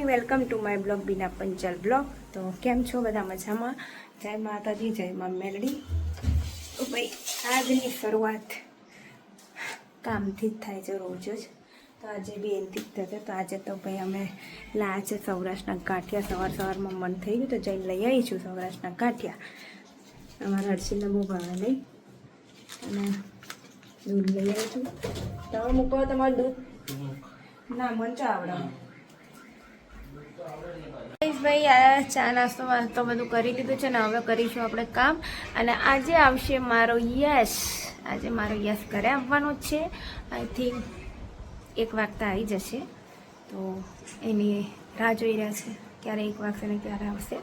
Welcome to my blog Bina Panchal blog. તો કેમ છો બધા? મજામાં? જય માતાજી, જય મા મેલડી. તો ભાઈ આજની શરૂઆત કામથી જ થાય છે રોજ જ. તો આજે બી એનથી જ થશે. તો આજે તો ભાઈ અમે લાયા છે સૌરાષ્ટ્રના ગાંઠિયા. સવારમાં મન થઈ ગયું તો જઈને લઈ આવીશું સૌરાષ્ટ્રના ગાંઠિયા. અમારા હર્ષિને બહુ ભાવે નહીં અને દૂધ લઈ આવીશું. તમે મૂકો તમારું દૂધ? ના, મને ચા આવડે. ભાઈ આ ચા નાસ્તો વાસ્તો બધું કરી લીધું છે ને હવે કરીશું આપણે કામ. અને આજે આવશે મારો યશ. આજે મારો યશ ઘરે આવવાનો જ છે. આઈ થિંક 1 વાગતા આવી જશે. તો એની રાહ જોઈ રહ્યા છે ક્યારે 1 વાગશે ને ક્યારે આવશે.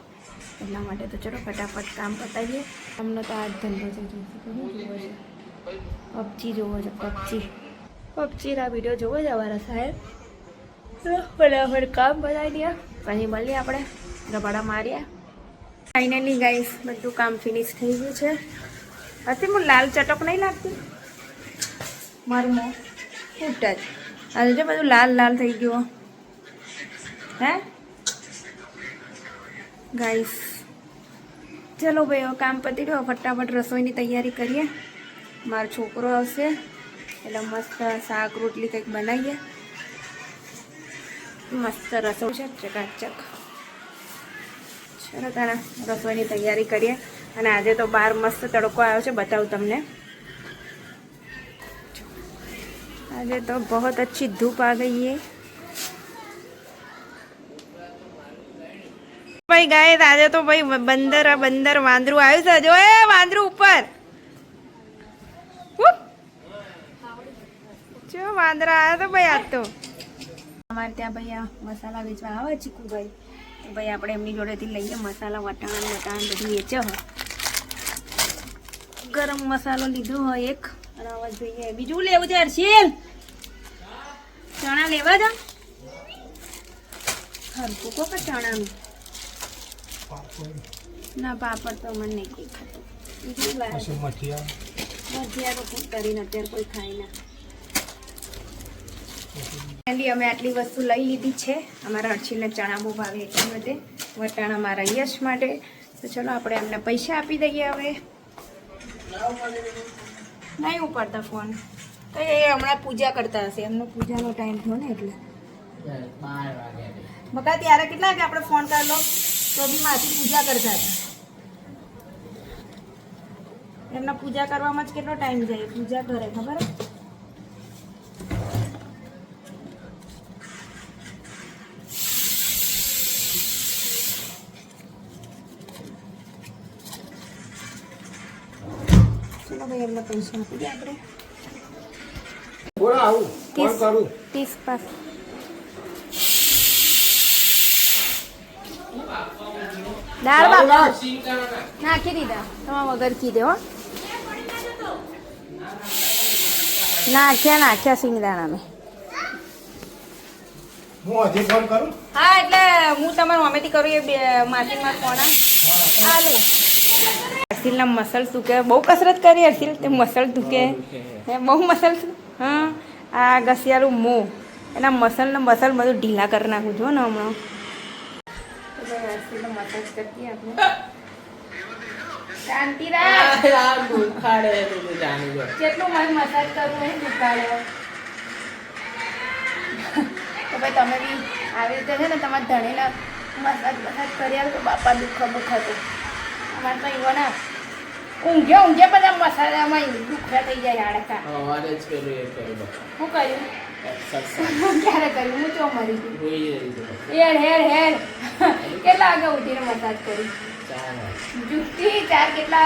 એટલા માટે તો ચલો ફટાફટ કામ પતાવીએ. અમને તો આ ધંધો છે. પબજી જોવો છે. પબજીના વિડીયો જોવો છે અમારા સાહેબ. ફટાફટ કામ બતાવી દે પછી મળીએ આપણે. રબાડા માર્યા. ફાઇનલી ગાઈસ બધું કામ ફિનિશ થઈ ગયું છે. હતી હું લાલ ચટક નહીં લાગતી મારું મોં ફૂટ જ. આજે જો બધું લાલ લાલ થઈ ગયું હે ગાઈસ. ચલો ભાઈ હવે કામ પતી ગયો. ફટાફટ રસોઈની તૈયારી કરીએ. મારો છોકરો આવશે એટલે મસ્ત શાક રોટલી કંઈક બનાવીએ. મસ્ત રસોઈ છે ચકાચક. ચલો તારા રસોઈની તૈયારી કરીએ. અને આજે તો બહાર મસ્ત તડકો આવ્યો છે, બતાવું તમને. આજે તો બહુ अच्छी धूप आ गई है ભાઈ. ગાય આજે તો ભાઈ બંદર વાંદરું આવ્યું છે. જો એ વાંદરું ઉપર જો વાંદરા આવ્યા તો ભાઈ. આજ તો અમારે ત્યાં ભાઈ આ મસાલા વેચવા આવે ચીકુભાઈ. તો ભાઈ આપણે એમની જોડેથી લઈએ મસાલા. વટાણ બધું વેચે હોય. ગરમ મસાલો લીધો હોય એક. અને આવા જોઈએ બીજું લેવું છે હર્ષિલ? ચણા લેવા જા. હરકું કો કે ચણાનું ના પાપડ તો મને નહીં કોઈ ખાતું. બીજું ભજીયા તો ખૂબ કરીને અત્યારે કોઈ ખાય ના. અમે આટલી વસ્તુ લઈ લીધી છે. અમારા હર્ષિલને ચણા બહુ ભાવે એટલા માટે. વટાણા મારા યશ માટે. તો ચલો આપણે એમને પૈસા આપી દઈએ હવે. નહીં ઉપાડતા ફોન તો એ હમણાં પૂજા કરતા હશે. એમનો પૂજાનો ટાઈમ થયો ને એટલે. બકા ત્યારે કેટલા વાગે આપણે ફોન કરી લો તો બી માથી પૂજા કરતા હતા. એમના પૂજા કરવામાં જ કેટલો ટાઈમ જાય. પૂજા કરે ખબર? ચલો ભાઈ એમને પૈસા આપી દે આપણે. 30 પાસ. દાળ બાપા નાખી દીધા તમારા વગર કીધે હો. નાખ્યા સિંગદાણા મેં. હા એટલે હું તમારું અમેથી કરું એ માર્કેટમાં ફોન હાલે. હર્ષિલના મસલ દુખે. બહુ કસરત કરી હર્ષિલ. તે મસલ દુખે બહુ મસલ. હા આ ઘસિયાળું મોં એના મસલ બધું ઢીલા કરી નાખું છું ને હમણાં. મસાજ કરતી આપણે. શાંતિ રાખ. કેટલું મને મસાજ કરવું એ દુખાડે. તો ભાઈ તમે બી આવી રીતે છે ને તમારા ધણીના મસાજ કરી આવે તો બાપા દુખાતું. અમારે તો એવો ના ઊંઘે બધા મસાલામાં દુખા થઈ જાય. હાડકા શું કર્યું? ક્યારે કર્યું? હું ચો મરી ગયું. હેડ કેટલા વાગે ઉઠીને મસાજ કરી? જુઠ્ઠી 4 કેટલા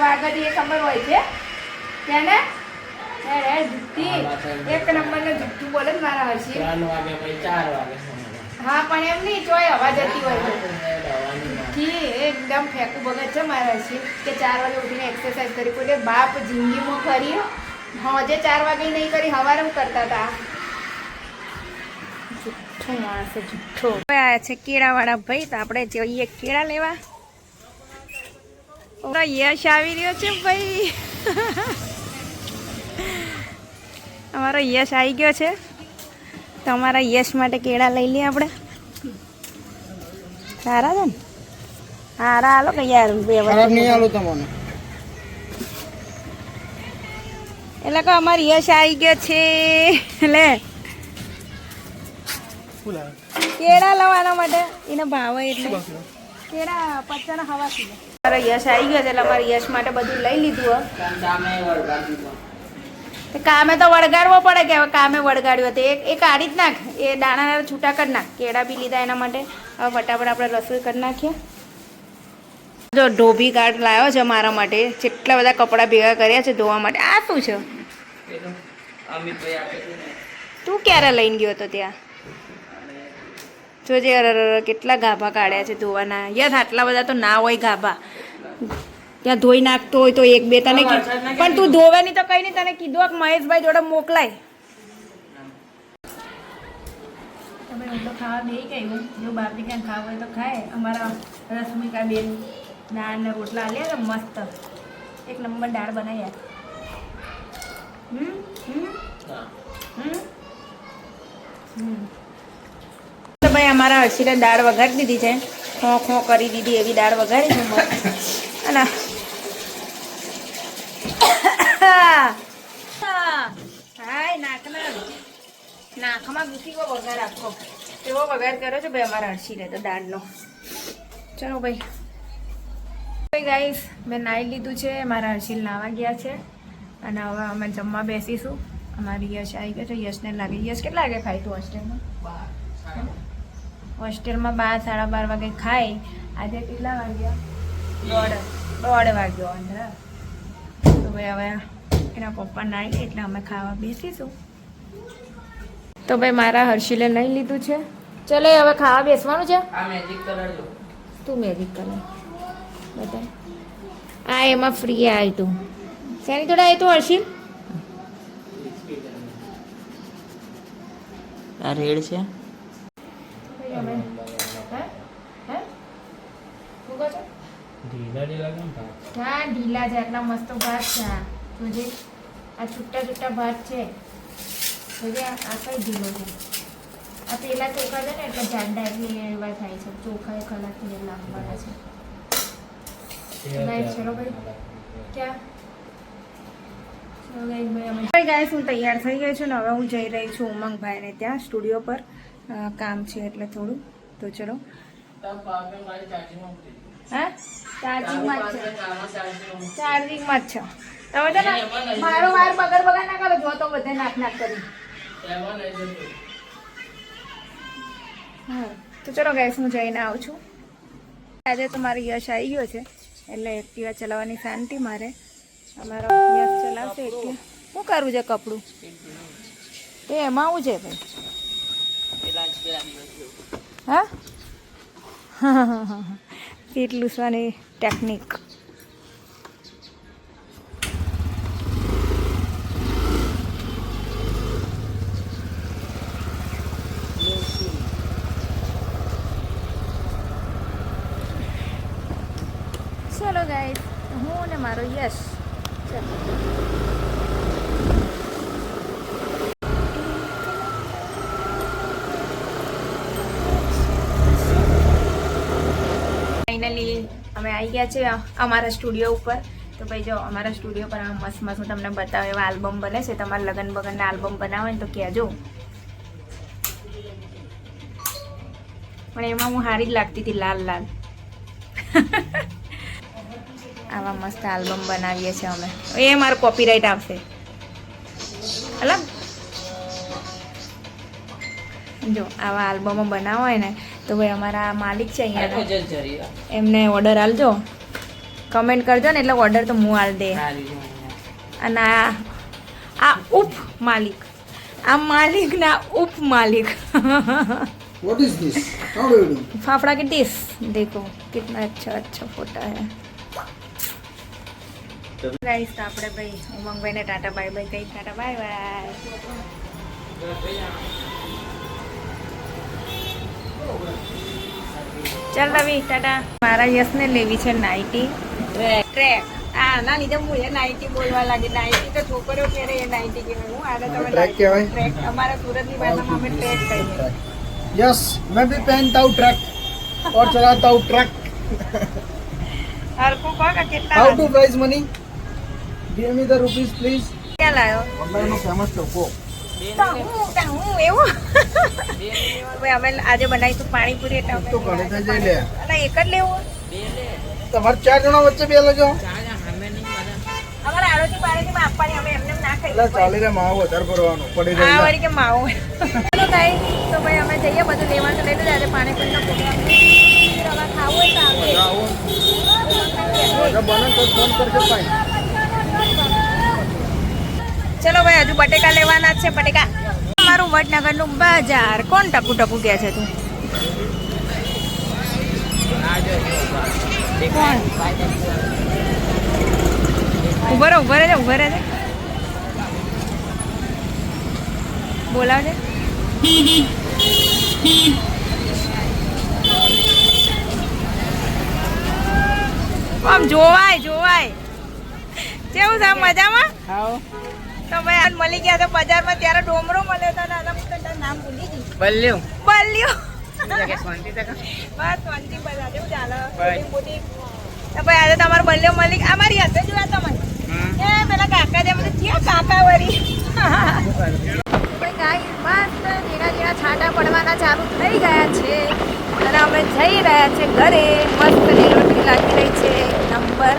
વાગે એ ખબર હોય છે તેને? હેડ જુઠ્ઠી. 1 નંબરને જુઠ્ઠું બોલે જ મારા હર્ષિલ. 3 વાગે પછી 4 વાગે. હા પણ એમ નહીં ચોય હવા જતી હોય એકદમ ફેંકું બગડ છે મારા હર્ષિલ કે 4 વાગે ઉઠીને એક્સરસાઇઝ કરી. કોઈ બાપ જિંદગીમાં કરી જે 4 વાગે નહીં કરી સવારે હું કરતા હતા. જુઠ્ઠો માણસ જુઠ્ઠો. આવ્યા છે કેળાવાળા ભાઈ. તો આપણે જઈએ કેળા લેવા. યશ આવી રહ્યો છે ભાઈ. અમારો યશ આવી ગયો છે. તમારા યશ માટે કેળા લઈ લઈએ આપણે. સારા છે ને સારા હાલો કે યાર ખરાબ નહીં આલો તમને એટલે કે અમારી યશ આવી ગયો છે લે કેળા લાવવાના માટે એને ભાવે એટલે કેળા 50 હવા કિલો મારો યશ આવી ગયો છે એટલે અમારે યશ માટે બધું લઈ લીધું કામે તો વળગાડવો પડે કે હવે કામે વળગાડ્યો તો એ કાઢી જ નાખ એ દાણા છૂટા કરી નાખ કેળા બી લીધા એના માટે હવે ફટાફટ આપણે રસોઈ કરી નાખીએ જો ધોબી કાર્ડ લાવ્યો છે મારા માટે કેટલા બધા કપડાં ભેગા કર્યા છે ધોવા માટે આ શું છે તું ક્યારે લઈને ગયો હતો ત્યાં જોજે કેટલા ગાભા કાઢ્યા છે ધોવાના યાર આટલા બધા તો ના હોય ગાભા ત્યાં ધોઈ નાખતો હોય તો એક બે તને પણ તું ધોવે નહીં તો કઈ નહીં તને કીધું કે મહેશભાઈ જોડે મોકલાય તમે હું તો ખાવા બે ગયું જો બાપી ક્યાં ખાવું હોય તો ખાય અમારા રશ્મિકા બેન દાળ ને રોટલા લે ને મસ્ત એક નંબર દાળ બનાવી તો ભાઈ અમારા હર્ષિલે દાળ વઘારી દીધી છે ખો ખો કરી દીધી એવી દાળ વઘારી છે અને હાય નાકમાં ઘૂસી ગયો વઘાર આખો એવો વઘાર કર્યો છે ભાઈ અમારા હર્ષિલે તો દાળનો ચલો ભાઈ ગાઈસ મેં નાહી લીધું છે મારા હર્ષિલ નાવા ગયા છે અને હવે અમે જમવા બેસીશું અમારી યશ આવી ગયો છે યશને લાગે યશ કેટલા વાગે ખાય તું હોસ્ટેલમાં હોસ્ટેલમાં 12-12:30 વાગે ખાય આજે કેટલા વાગ્યા દોઢ વાગ્યો અંદર તો ભાઈ હવે એના પપ્પા નાહી લે એટલે અમે ખાવા બેસીશું તો ભાઈ મારા હર્ષિલે નહીં લીધું છે ચલો હવે ખાવા બેસવાનું છે તું મેજિક કલર બતાય આ એમાં ફ્રી આવી તું શેની જોડે આવી તું હર્ષિલ આ રેડ છે હા ઢીલા છે એટલા મસ્ત ભાત છે જોજે આ છૂટા ભાત છે જોજે આ કઈ ઢીલો છે આ પેલા ચોખા છે ને એટલે જાડા એટલે એવા થાય છે ચોખા એ કલાકથી લાંબા છે ચલો ભાઈ ક્યાં ગાઈસ હું તૈયાર થઈ ગઈ છું ને હવે હું જઈ રહી છું ઉમંગભાઈને ત્યાં સ્ટુડિયો પર કામ છે એટલે થોડું તો ચલો હા ચાર્જિંગમાં જ છે તમે છે ને મારો વાર બગડ ના કરો જો તો બધે નાક કરી હા તો ચલો ગાઈસ હું જઈને આવું છું આજે તો મારો યશ આવી ગયો છે એટલે એક્ટિવા ચલાવવાની શાંતિ મારે અમારો યશ ચલાવશે એક્ટિવા શું કરવું છે કપડું તો એમાં આવું છે ભાઈ હા સીટ લૂસવાની ટેકનિક ચલો ગાઈસ હું ને મારો યશ ફાઇનલી અમે આવી ગયા છે અમારા સ્ટુડિયો ઉપર તો ભાઈ જો અમારા સ્ટુડિયો પર મસ્ત મસ્ત હું તમને બતાવું એવા આલ્બમ બને છે તમારે લગન બગનના આલ્બમ બનાવે ને તો કહેજો પણ એમાં હું હારી જ લાગતી હતી લાલ આવા મસ્ત આલ્બમ બનાવીએ છીએ અમે એ મારો કોપીરાઇટ આવશે અલગ જો આવા આલ્બમો બનાવો હોય ને તો ભાઈ અમારા માલિક છે અહીંયા એમને ઓર્ડર આલજો કમેન્ટ કરજો ને એટલે ઓર્ડર તો હું આલ દે અને આ ઉપ માલિક આ માલિક ના ઉપ માલિક What is this? How do you do? Fafda के डिश देखो कितना अच्छा फोटा है गाइस तो આપણે ભાઈ ઉમંગભાઈને ટાટા બાય બાય કહી ટાટા બાય બાય ચાલ રવિ ટાટા મારા યશને લેવી છે નાઇટી ટ્રેક આના લીધે હું એ નાઇટી બોલવા લાગી નાઇટી તો છોકરીઓ પહેરે એ નાઇટી કહેવાય હું આને તમે ટ્રેક કહેવાય ટ્રેક અમારા સુરતની ભાષામાં અમે ટ્રેક કહીએ यस मैं भी पहनता हूँ ट्रैक और चलाता हूँ ट्रक। હરખું કહો કે કેટલા how to price money? Give me the rupees please. ક્યાં લાયો ऑनलाइन નો फेमस ચોકો। હું એવું ભાઈ અમે આજે બનાવીશું પાણીપુરી એટલે અમે તો ઘરે થઈ જઈ લે। અલા એક જ લેવું તમારે 4 જણા વચ્ચે બે લેજો। અમારે આરોથી પાણીથી આપવાની અમે એમને ના ખાઈ એટલે ચાલી રે માવો વધારે ભરવાનો પડી આ રહી। વળી કે માવો ચલો ગાઈ તો ભાઈ અમે જઈએ બધું લેવાનું લઈ લીધું આજે પાણીપુરીનો પ્રોગ્રામ છે હવે ખાવું હોય તો આવજે આવો તો બને તો ફોન કરજો ભાઈ। ચલો ભાઈ હજુ બટેકા લેવાના જ છે બટેકા અમારું વડનગરનું બજાર કોણ ટકુ ટકુ કહે છે તું કોણ ઉભા રહે બોલાવજે આમ જોવાય કેવું છે મજામાં તો ભાઈ આજ મળી ગયા તો બજારમાં ત્યારે ડોમરો મળ્યો હતો દાદા હું નામ ભૂલી ગઈ બલ્યો બસ શાંતિ બધા કેવું ચાલે મોટી તો ભાઈ આજે તમારો બલ્યો મળી અમારી હાથે જોયા તમને એ પેલા કાકા જે મને ક્યાં કાકા વળી ગાઈ મસ્ત ઝીણા છાંટા પડવાના ચાલુ થઈ ગયા છે અને અમે જઈ રહ્યા છે ઘરે મસ્ત રોટલી લાગી રહી છે નંબર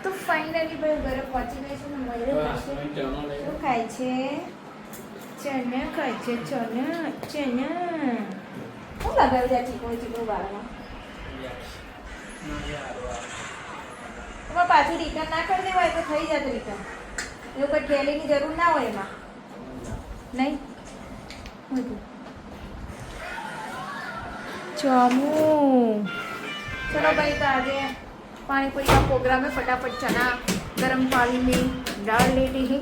તો ફાઇનલી ભાઈ ઘરે પહોંચી ગઈ છું ને મળે શું ખાય છે ચણા ખાય છે ચણા શું લગાવી જાય ચીકણું વાળમાં એમાં પાછું રિટર્ન ના કરી દેવાય તો થઈ જતું રિટર્ન એવું કોઈ થેલીની જરૂર ના હોય એમાં નહીં ચમું ચલો ભાઈ તો આજે પાણીપુરીનો પ્રોગ્રામ है फटाफट चना गरम पानी में डाल लेती है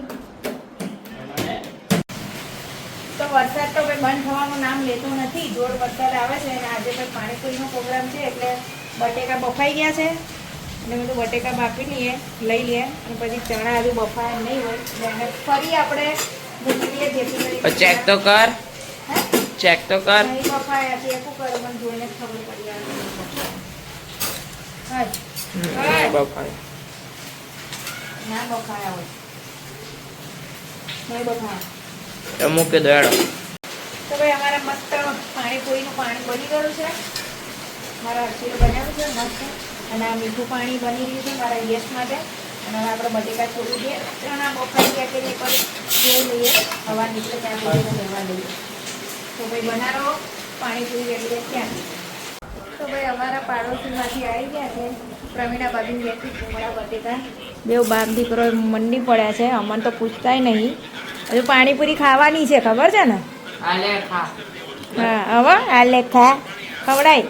તો વરસાદ તો ભાઈ બંધ થવાનું નામ લેતો નથી જોર વરસાદ આવે છે અને આજે ભાઈ પાણીપુરીનો પ્રોગ્રામ છે એટલે બટેકા બફાઈ ગયા છે એટલે બધું બટેકા બાફી લઈએ લઈ લઈએ અને પછી ચણા હજુ બફાયા નહીં હોય એટલે એને ફરી આપણે ભૂકી લઈએ જેથી કરી ચેક તો કર ચેક તો કર નહીં બફાયા છે શું કરો મને જોઈને ખબર પડી આવે બફાય ના બફાયા હોય નહીં બફાયા અમુક કે દયાળો તો ભાઈ અમારા મસ્ત પાણીપુરીનું પાણી બની ગયું છે મારા અરસીનું બનાવ્યું છે મસ્ત અને આ મીઠું પાણી બની રહ્યું છે મારા ગેસ માટે અને હવે આપણે બટેકા છોડી દઈએ ચણા બફાઈ ગયા કે એક વાર જોઈ લઈએ હવા નીકળે ત્યાં સુધી રહેવા લઈએ તો ભાઈ બનાવો પાણીપુરી રેડી ક્યાં તો ભાઈ અમારા પાડોશીમાંથી આવી ગયા છે પ્રવીણા બાજુ બેઠી કુમળા બટેકા બે બાપ દીકરો મંડી પડ્યા છે અમને તો પૂછતાય નહીં હજુ પાણીપુરી ખાવાની છે ખબર છે ને હા હવે આ લે ખા ખવડાય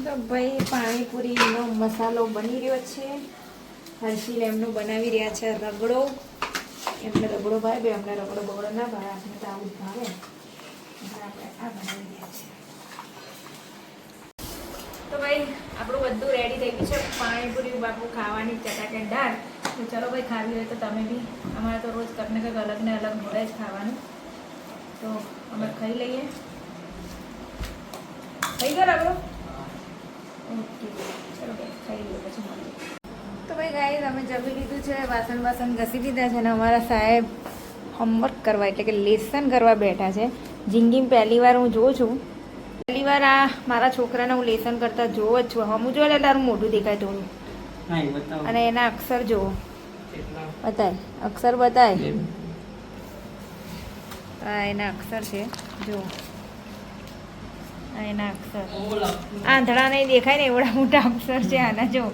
તો ભાઈ પાણીપુરીનો મસાલો બની રહ્યો છે હર્ષિલ એમનું બનાવી રહ્યા છે રગડો એમને રગડો ભાવે બે અમને રગડો બગડો ના ભાવે આપણે તો આવું જ ભાવે એટલે આપણે આ બનાવી રહ્યા છીએ તો ભાઈ આપણું બધું રેડી થઈ ગયું છે પાણીપુરી બાપુ ખાવાની ચટાકેદાર તો ચલો ભાઈ ખાવી હોય તો તમે બી અમારે તો રોજ કંઈક ને કંઈક અલગ ને અલગ મળે જ ખાવાનું તો અમે ખાઈ લઈએ થઈ ગયો રગડો ઓકે ચલો ભાઈ ખાઈ લઈએ પછી મળીએ તો ભાઈ ગાઈસ અમે જમી લીધું છે વાસણ ઘસી લીધા છે અને અમારા સાહેબ હોમવર્ક કરવા એટલે કે લેસન કરવા બેઠા છે જિંદગીમાં પહેલી વાર હું જોઉં છું પહેલી વાર આ મારા છોકરાને હું લેસન કરતા જોઉં જ છું હમું જો એટલે તારું મોઢું દેખાય થોડું અને એના અક્ષર જુઓ બતાય અક્ષર બતાય આ એના અક્ષર છે જુઓ આ એના અક્ષર આંધળા નહીં દેખાય ને એવડા મોટા અક્ષર છે આના જો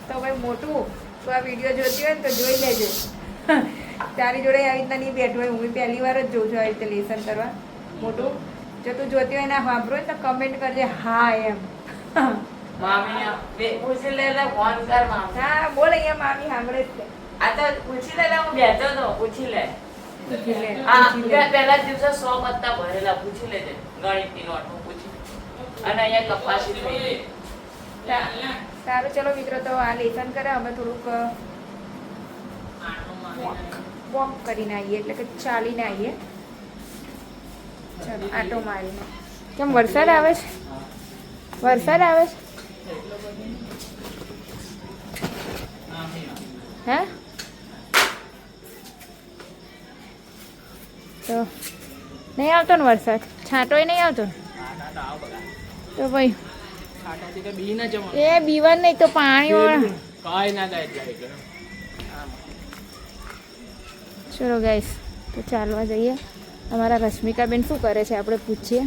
તો ભાઈ મોટું તો આ વિડીયો જોતી હોય ને તો જોઈ લેજો તારી જોડે આવી રીતના નહીં બેઠો હોય, હું પહેલી વાર જ જોઉં છું આવી રીતે લેસન કરવા મોટું. જો તું જોતી હોય ને સાંભળો ને તો કમેન્ટ કરજે હા એમ. મામી બે પૂછી લે લે ફોન કર મામી. હા બોલ, અહીંયા મામી સાંભળે જ છે. આ તો પૂછી લે હું બેઠો તો પૂછી લે. પૂછી લે, હા પૂછી લે. પહેલા દિવસે 100 પત્તા ભરેલા પૂછી લેજે ગણિતની નોટમાં પૂછી. અને અહીંયા કપાસી લઈ લે. સારું ચલો મિત્રો, તો આ લેસન કરે અમે થોડુંક વોક કરીને આવીએ, એટલે કે ચાલીને આવીએ. ચાલો આટો મારીને. કેમ વરસાદ આવે છે? વરસાદ આવે છે? હે તો નહીં આવતો ને વરસાદ? છાંટોય નહીં આવતો ને? તો ભાઈ એ બીવન નહીં તો પાણી ચલો ગાઈસ, તો ચાલવા જઈએ. અમારા રશ્મિકાબેન શું કરે છે આપણે પૂછીએ.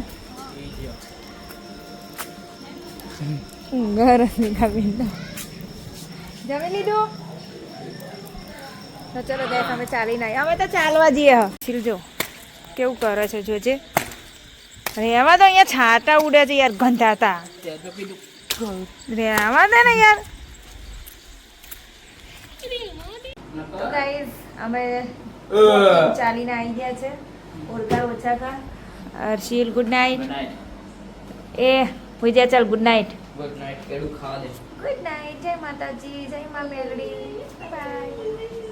ઊંઘા રશ્મિકાબેન તો જમી લીધું? તો ચલો ગાઈસ, અમે ચાલીને આવીએ. અમે તો ચાલવા જઈએ. જો કેવું કરે છે જોજે. અરે એમાં તો અહીંયા છાંટા ઉડે છે યાર, ગંધાતા. રહેવા દે ને યાર. તો ગાઈસ અમે ચાલીને આવી ગયા છે. ઓળખાર ઓછા ખા. Harshil good night. એ હોઈ જા, ચાલ ગુડ નાઇટ. Good night. કેડું ખાવા દે. Good night. જય માતાજી, જય મા મેલડી. બાય.